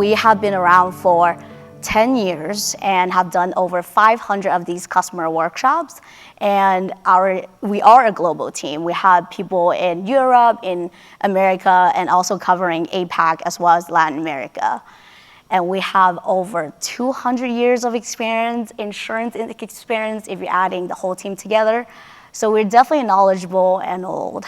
we have been around for 10 years and have done over 500 of these customer workshops. And we are a global team. We have people in Europe, in America, and also covering APAC as well as Latin America. And we have over 200 years of experience, insurance experience, if you're adding the whole team together. So we're definitely knowledgeable and old.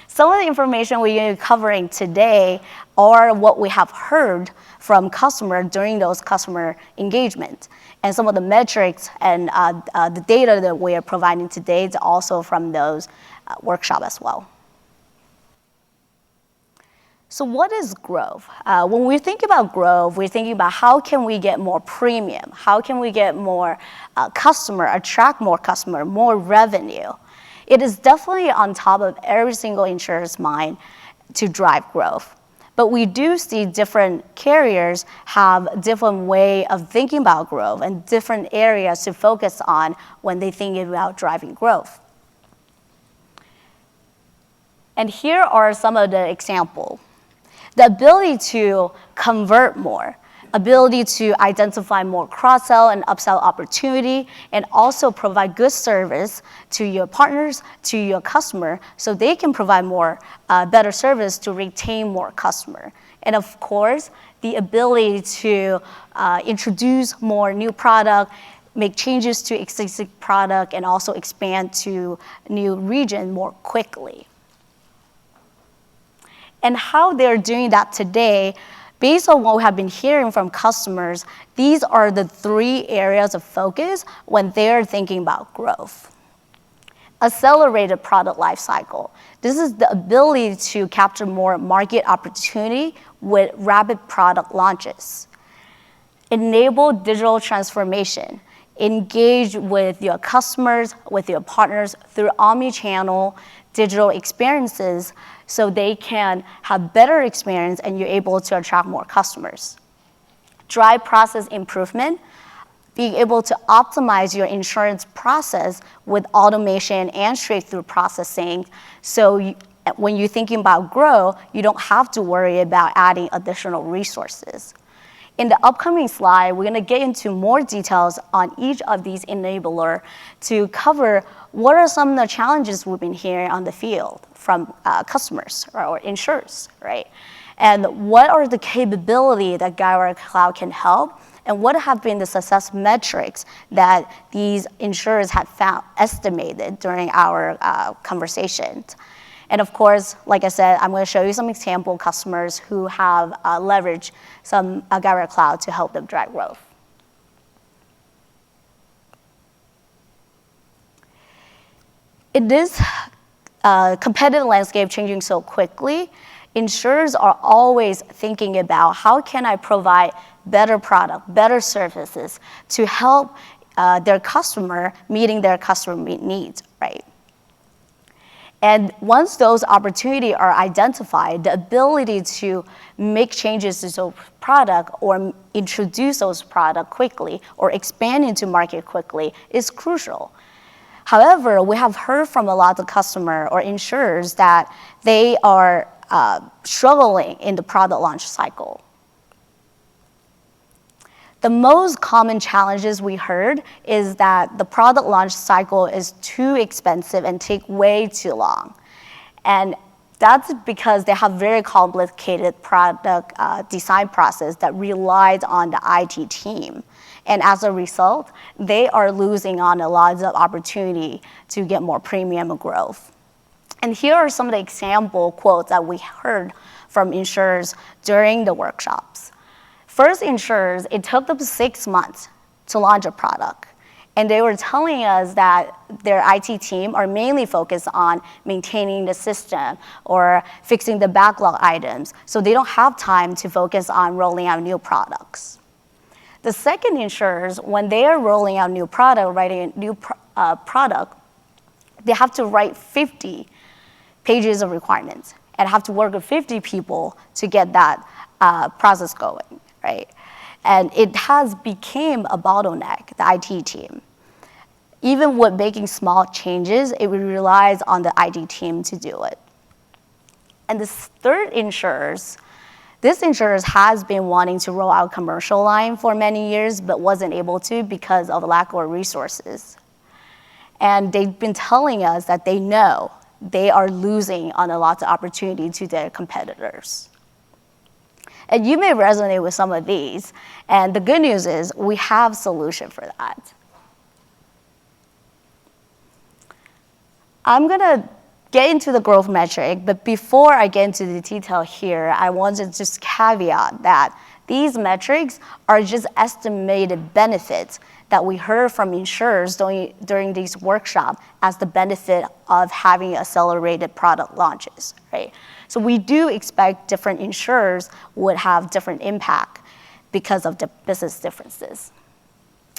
Some of the information we're covering today are what we have heard from customers during those customer engagement. And some of the metrics and the data that we are providing today is also from those workshops as well. So what is growth? When we think about growth, we're thinking about how can we get more premium? How can we get more attract more customer, more revenue? It is definitely on top of every single insurer's mind to drive growth. But we do see different carriers have different way of thinking about growth and different areas to focus on when they think about driving growth. And here are some of the examples. The ability to convert more, ability to identify more cross-sell and upsell opportunity, and also provide good service to your partners, to your customer, so they can provide more better service to retain more customer. And of course, the ability to introduce more new product, make changes to existing product, and also expand to new region more quickly. And how they're doing that today, based on what we have been hearing from customers, these are the 3 areas of focus when they're thinking about growth. Accelerated product lifecycle. This is the ability to capture more market opportunity with rapid product launches. Enable digital transformation. Engage with your customers, with your partners through omni-channel digital experiences so they can have better experience and you're able to attract more customers. Drive process improvement, being able to optimize your insurance process with automation and straight-through processing. So when you're thinking about growth, you don't have to worry about adding additional resources. In the upcoming slide, we're gonna get into more details on each of these enablers to cover what are some of the challenges we've been hearing on the field from customers or insurers, right? And what are the capabilities that Guidewire Cloud can help, and what have been the success metrics that these insurers have found estimated during our conversations. And of course, like I said, I'm going to show you some example customers who have leveraged some Guidewire Cloud to help them drive growth. In this competitive landscape changing so quickly, insurers are always thinking about how can I provide better product, better services to help their customer meeting their customer needs, right? And once those opportunities are identified, the ability to make changes to those product or introduce those products quickly or expand into market quickly is crucial. However, we have heard from a lot of customers or insurers that they are struggling in the product launch cycle. The most common challenges we heard is that the product launch cycle is too expensive and take way too long. And that's because they have very complicated product design process that relies on the IT team. And as a result, they are losing on a lot of opportunity to get more premium growth. And here are some of the example quotes that we heard from insurers during the workshops. First insurers, it took them 6 months to launch a product. And they were telling us that their IT team are mainly focused on maintaining the system or fixing the backlog items. So they don't have time to focus on rolling out new products. The second insurers, when they are rolling out new product, writing a new product, they have to write 50 pages of requirements and have to work with 50 people to get that process going. Right? And it has become a bottleneck, the IT team. Even with making small changes, it relies on the IT team to do it. And the third insurers, This insurer has been wanting to roll out commercial line for many years, but wasn't able to because of lack of resources. And they've been telling us that they know they are losing on a lot of opportunity to their competitors. And you may resonate with some of these. And the good news is we have a solution for that. I'm going to get into the growth metric, but before I get into the detail here, I want to just caveat that these metrics are just estimated benefits that we heard from insurers during these workshops as the benefit of having accelerated product launches, right? So we do expect different insurers would have different impact because of the business differences.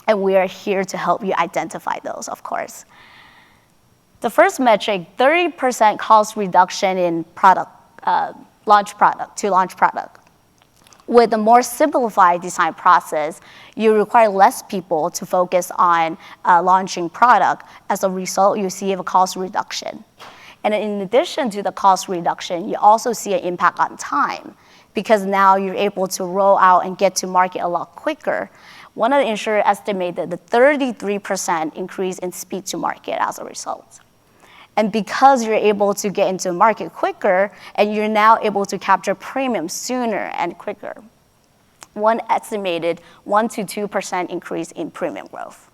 And we are here to help you identify those, of course. The first metric, 30% cost reduction in launch product. With a more simplified design process, you require less people to focus on launching product. As a result, you see a cost reduction. And in addition to the cost reduction, you also see an impact on time because now you're able to roll out and get to market a lot quicker. One of the insurers estimated the 33% increase in speed to market as a result. And because you're able to get into the market quicker, and you're now able to capture premium sooner and quicker, one estimated 1 to 2% increase in premium growth.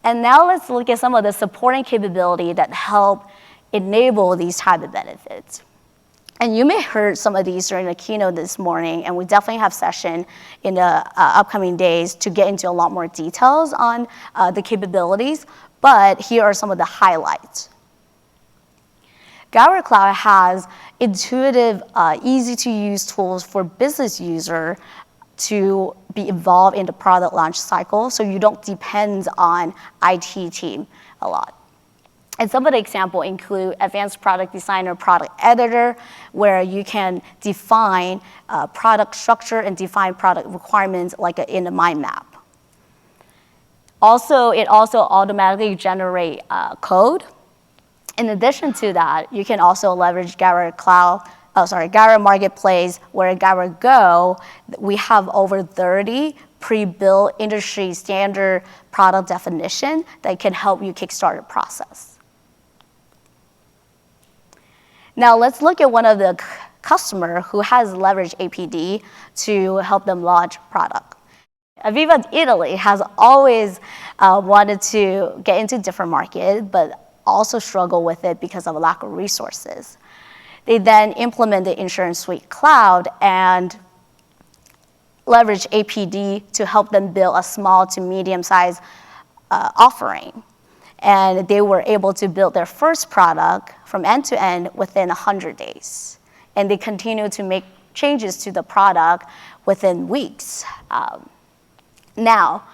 And now let's look at some of the supporting capability that help enable these type of benefits. And you may have heard some of these during the keynote this morning, and we definitely have session in the upcoming days to get into a lot more details on the capabilities. But here are some of the highlights. Guidewire Cloud has intuitive, easy-to-use tools for business user to be involved in the product launch cycle, so you don't depend on IT team a lot. And some of the examples include advanced product designer, product editor, where you can define product structure and define product requirements like in a mind map. Also, it also automatically generates code. In addition to that, you can also leverage Guidewire Marketplace, where at Guidewire Go, we have over 30 pre-built industry standard product definition that can help you kickstart the process. Now let's look at one of the customer who has leveraged APD to help them launch product. Aviva Italy has always wanted to get into different markets, but also struggle with it because of a lack of resources. They then implemented Insurance Suite Cloud and leveraged APD to help them build a small to medium-sized offering. And they were able to build their first product from end to end within 100 days. And they continue to make changes to the product within weeks. Now,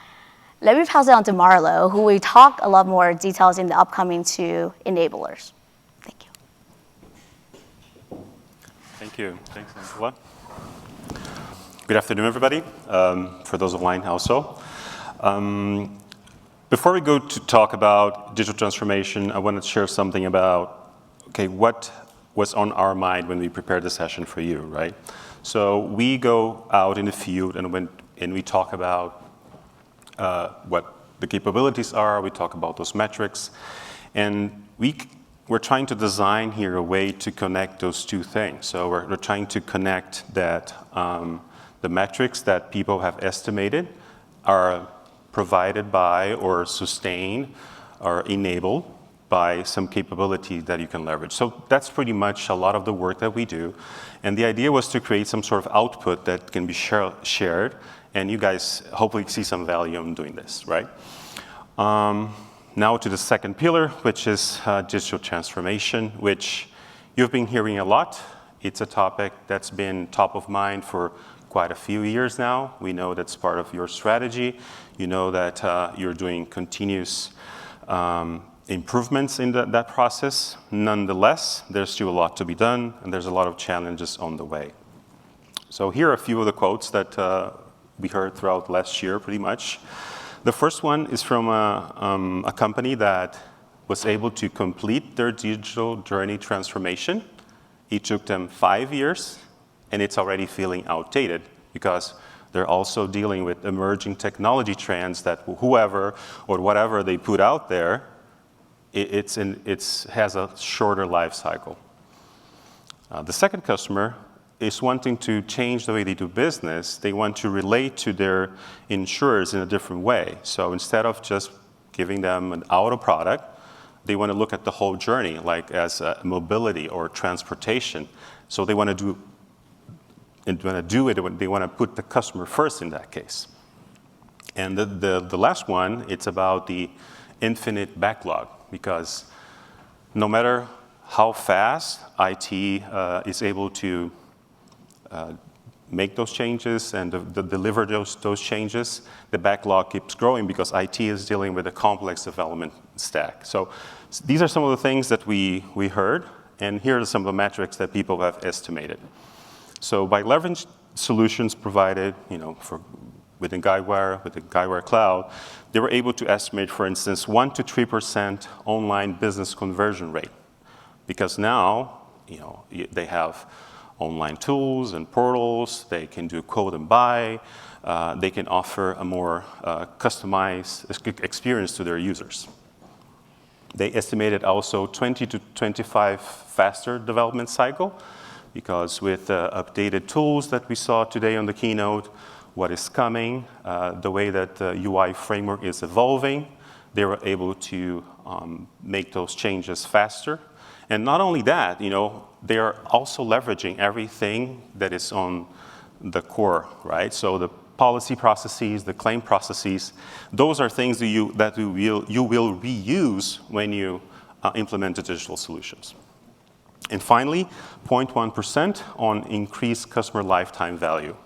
let me pass it on to Marlo, who will talk a lot more details in the upcoming two enablers. Thank you. Thank you. Thanks, Angela. Good afternoon, everybody. For those online also. Before we go to talk about digital transformation, I want to share something about, what was on our mind when we prepared the session for you, right? So we go out in the field and we talk about what the capabilities are, we talk about those metrics, and we're trying to design here a way to connect those two things. So we're trying to connect that the metrics that people have estimated are provided by or sustained or enabled by some capability that you can leverage. So that's pretty much a lot of the work that we do. And the idea was to create some sort of output that can be shared, and you guys hopefully see some value in doing this, right? Now to the second pillar, which is digital transformation, which you've been hearing a lot. It's a topic that's been top of mind for quite a few years now. We know that's part of your strategy. You know that you're doing continuous improvements in that process. Nonetheless, there's still a lot to be done, and there's a lot of challenges on the way. So here are a few of the quotes that we heard throughout last year, pretty much. The first one is from a company that was able to complete their digital journey transformation. It took them 5 years and it's already feeling outdated because they're also dealing with emerging technology trends that whoever or whatever they put out there, it has a shorter life cycle. The second customer is wanting to change the way they do business. They want to relate to their insurers in a different way. So instead of just giving them an auto product, they want to look at the whole journey, like as mobility or transportation. So they want to do it, they want to put the customer first in that case. And the last one, it's about the infinite backlog, because no matter how fast IT is able to make those changes and deliver those changes, the backlog keeps growing because IT is dealing with a complex development stack. So these are some of the things that we heard, and here are some of the metrics that people have estimated. So by leveraging solutions provided, within Guidewire, with the Guidewire Cloud, they were able to estimate, for instance, 1 to 3% online business conversion rate. Because now, they have online tools and portals, they can do quote and buy, they can offer a more customized experience to their users. They estimated also 20 to 25 faster development cycle, because with updated tools that we saw today on the keynote, what is coming, the way that the UI framework is evolving, they were able to make those changes faster. And not only that, they are also leveraging everything that is on the core, right? So the policy processes, the claim processes, those are things that you will reuse when you implement the digital solutions. And finally, 0.1% on increased customer lifetime value.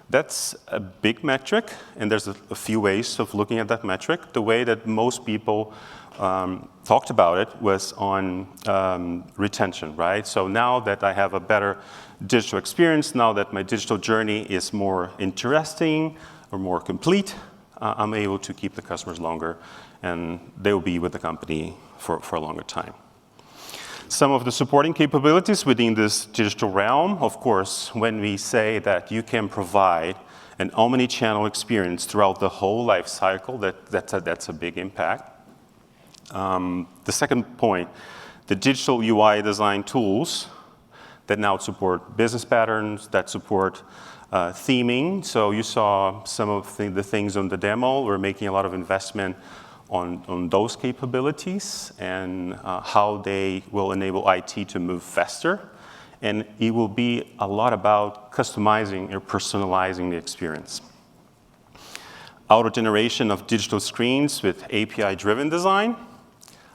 That's a big metric, and there's a few ways of looking at that metric. The way that most people talked about it was on retention, right? So now that I have a better digital experience, now that my digital journey is more interesting or more complete, I'm able to keep the customers longer, and they will be with the company for a longer time. Some of the supporting capabilities within this digital realm, of course, when we say that you can provide an omni-channel experience throughout the whole life cycle, that's a big impact. The second point, the digital UI design tools that now support business patterns, that support theming. So you saw some of the things on the demo. We're making a lot of investment on those capabilities and how they will enable IT to move faster. And it will be a lot about customizing or personalizing the experience. Auto-generation of digital screens with API-driven design.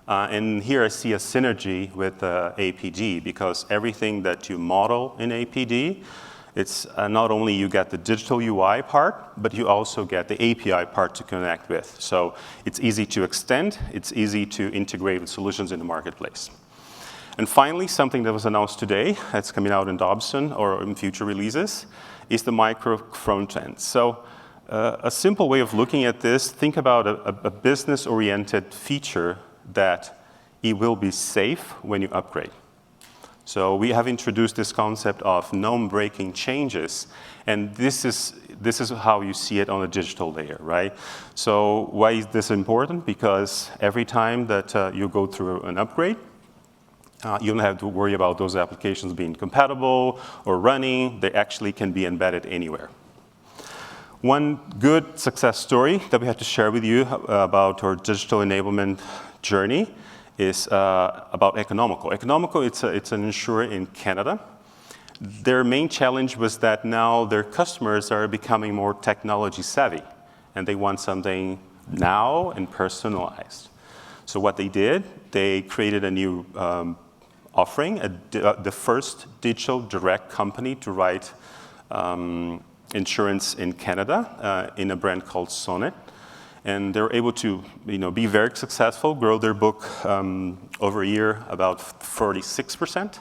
And here I see a synergy with APD, because everything that you model in APD, it's not only you get the digital UI part, but you also get the API part to connect with. So it's easy to extend, it's easy to integrate with solutions in the marketplace. And finally, something that was announced today, that's coming out in Dobson or in future releases, is the micro front end. So a simple way of looking at this, think about a business-oriented feature that it will be safe when you upgrade. So we have introduced this concept of known-breaking changes, and this is how you see it on a digital layer, right? So why is this important? Because every time that you go through an upgrade, you don't have to worry about those applications being compatible or running. They actually can be embedded anywhere. One good success story that we have to share with you about our digital enablement journey is about Economical. Economical, it's an insurer in Canada. Their main challenge was that now their customers are becoming more technology savvy, and they want something now and personalized. So what they did, they created a new offering, the first digital direct company to write insurance in Canada in a brand called Sonnet. And they're able to be very successful, grow their book over a year about 46%.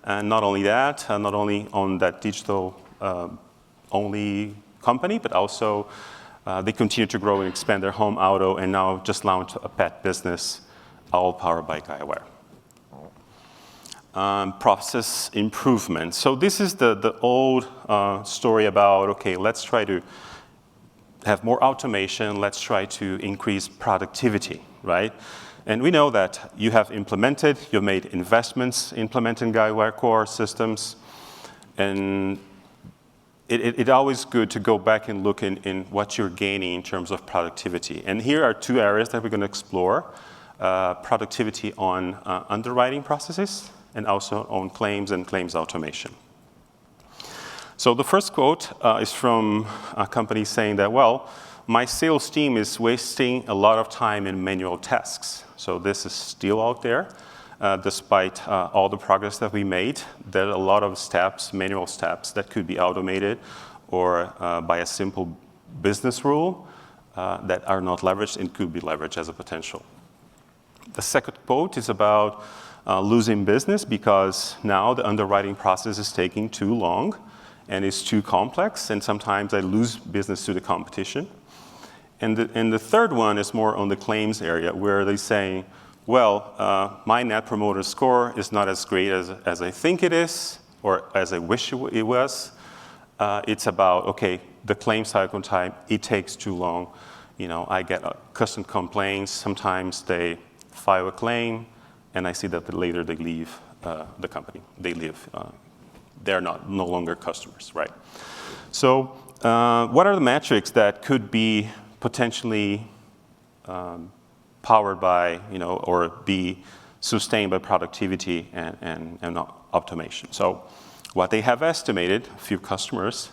And not only that, not only on that digital only company, but also they continue to grow and expand their home auto, and now just launched a pet business, all powered by Guidewire. process improvement. So this is the old story about, okay, let's try to have more automation, let's try to increase productivity, right? And we know that you have implemented, you've made investments implementing Guidewire core systems, and it's always good to go back and look in what you're gaining in terms of productivity. And here are two areas that we're going to explore, productivity on underwriting processes and also on claims and claims automation. So the first quote is from a company saying that, well, my sales team is wasting a lot of time in manual tasks. So this is still out there, despite all the progress that we made. There are a lot of steps, manual steps, that could be automated or by a simple business rule that are not leveraged and could be leveraged as a potential. The second quote is about losing business because now the underwriting process is taking too long and it's too complex, and sometimes I lose business to the competition. And the third one is more on the claims area, where they say, well, my Net Promoter Score is not as great as I think it is, or as I wish it was. It's about, okay, the claim cycle time, it takes too long. You know, I get custom complaints. Sometimes they file a claim, and I see that later they leave the company. They leave. They're no longer customers, right? So what are the metrics that could be potentially powered by, or be sustained by productivity and automation? So what they have estimated, a few customers,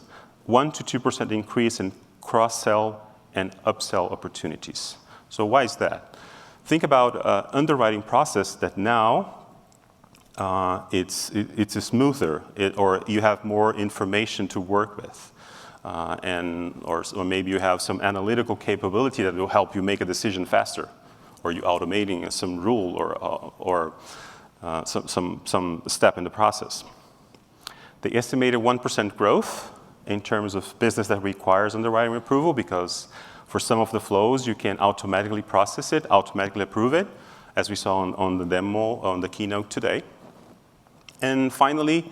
1% to 2% increase in cross-sell and upsell opportunities. So why is that? Think about an underwriting process that now it's a smoother, or you have more information to work with. Or maybe you have some analytical capability that will help you make a decision faster, or you automating some rule or some step in the process. They estimated 1% growth in terms of business that requires underwriting approval, because for some of the flows you can automatically process it, automatically approve it, as we saw on the demo, on the keynote today. And finally,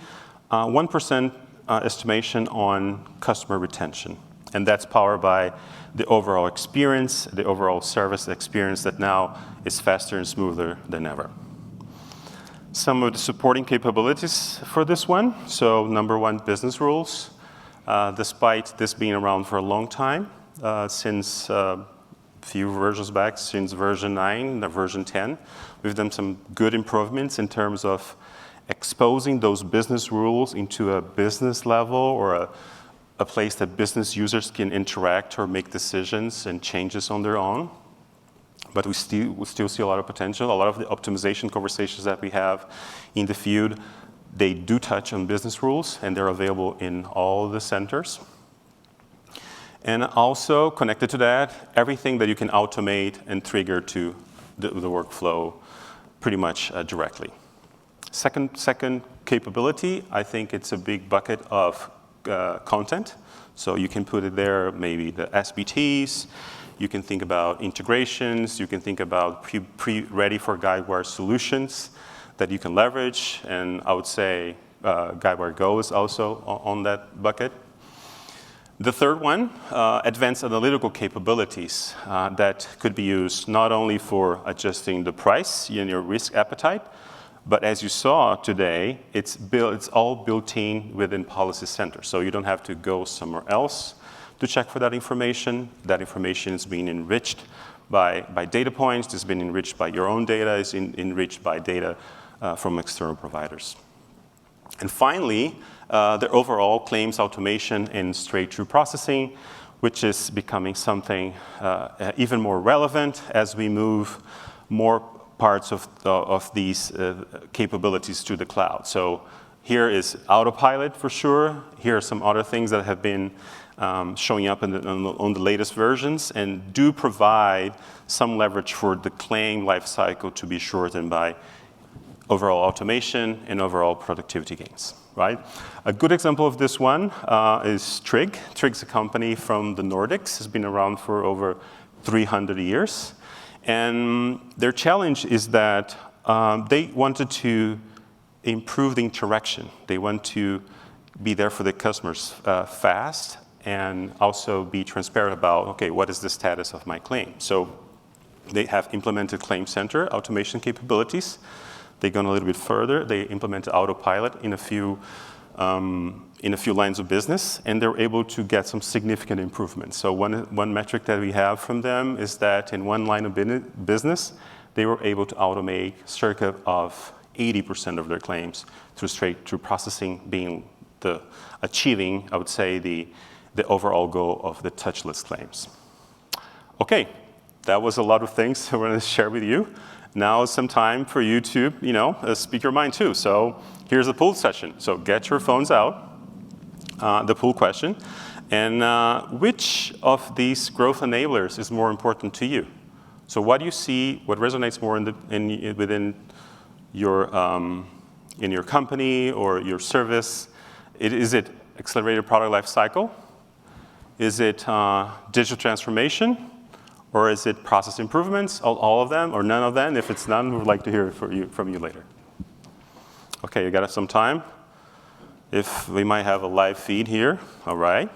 1% estimation on customer retention. And that's powered by the overall experience, the overall service experience that now is faster and smoother than ever. Some of the supporting capabilities for this one. So number one, business rules. Despite this being around for a long time, since a few versions back, since version 9, version 10, we've done some good improvements in terms of exposing those business rules into a business level, or a place that business users can interact or make decisions and changes on their own. But we still see a lot of potential. A lot of the optimization conversations that we have in the field, they do touch on business rules, and they're available in all the centers. And also connected to that, everything that you can automate and trigger to the workflow pretty much directly. Second capability, I think it's a big bucket of content. So you can put it there, maybe the SBTs, you can think about integrations, you can think about ready for Guidewire solutions that you can leverage, and I would say Guidewire Go is also on that bucket. The third one, advanced analytical capabilities that could be used not only for adjusting the price and your risk appetite, but as you saw today, it's all built in within Policy Center. So you don't have to go somewhere else to check for that information. That information is being enriched by data points. It's been enriched by your own data. It's enriched by data from external providers. And finally, the overall claims automation and straight-through processing, which is becoming something even more relevant as we move more parts of these capabilities to the cloud. So here is autopilot for sure. Here are some other things that have been showing up on the latest versions, and do provide some leverage for the claim lifecycle to be shortened by overall automation and overall productivity gains, right? A good example of this one is Trig. Trig's a company from the Nordics. It's been around for over 300 years. And their challenge is that they wanted to improve the interaction. They want to be there for the customers fast and also be transparent about, okay, what is the status of my claim? So they have implemented Claim Center automation capabilities. They've gone a little bit further. They implemented autopilot in a few lines of business, and they're able to get some significant improvements. So one metric that we have from them is that in one line of business, they were able to automate circa of 80% of their claims through processing achieving, I would say, the overall goal of the touchless claims. Okay, that was a lot of things I wanted to share with you. Now is some time for you to, speak your mind too. So here's the pool session. So get your phones out, the pool question, and which of these growth enablers is more important to you? So what do you see, what resonates more within your company or your service? Is it accelerated product life cycle? Is it digital transformation? Or is it process improvements, all of them, or none of them? If it's none, we would like to hear from you later. Okay, you got some time? If we might have a live feed here, all right.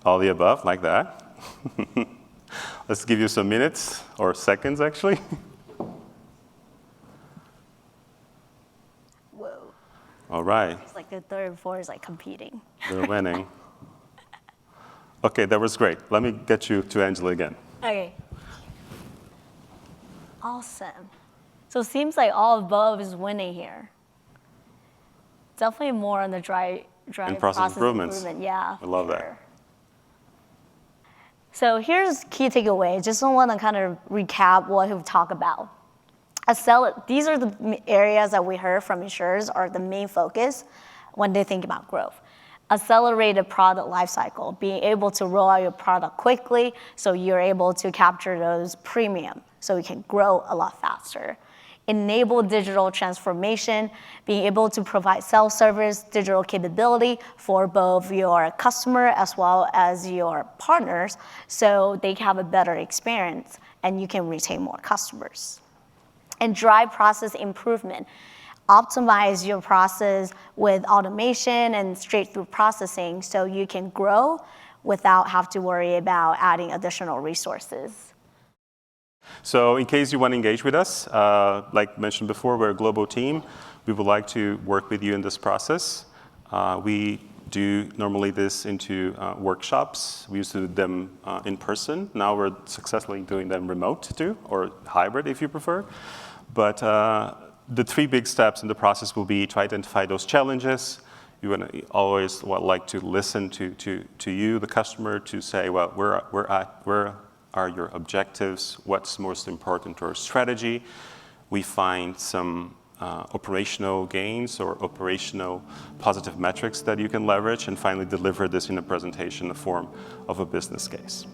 All the above, like that. Let's give you some minutes, or seconds, actually. Whoa. All right. It's like the third and fourth is like competing. They're winning. Okay, that was great. Let me get you to Angela again. Okay. Awesome. So it seems like all above is winning here. Definitely more on the drive and process improvements. Yeah. I love that. So here's key takeaway. Just want to kind of recap what we've talked about. These are the areas that we heard from insurers are the main focus when they think about growth. Accelerated product lifecycle, being able to roll out your product quickly so you're able to capture those premium so you can grow a lot faster. Enable digital transformation, being able to provide self-service digital capability for both your customer as well as your partners so they can have a better experience and you can retain more customers. And drive process improvement. Optimize your process with automation and straight-through processing so you can grow without have to worry about adding additional resources. So in case you want to engage with us, like mentioned before, we're a global team. We would like to work with you in this process. We do normally this into workshops. We used to do them in person. Now we're successfully doing them remote too, or hybrid if you prefer. But the three big steps in the process will be to identify those challenges. You want to always like to listen to you, the customer, to say, well, where are your objectives? What's most important to our strategy? We find some operational gains or operational positive metrics that you can leverage, and finally deliver this in a presentation in the form of a business case.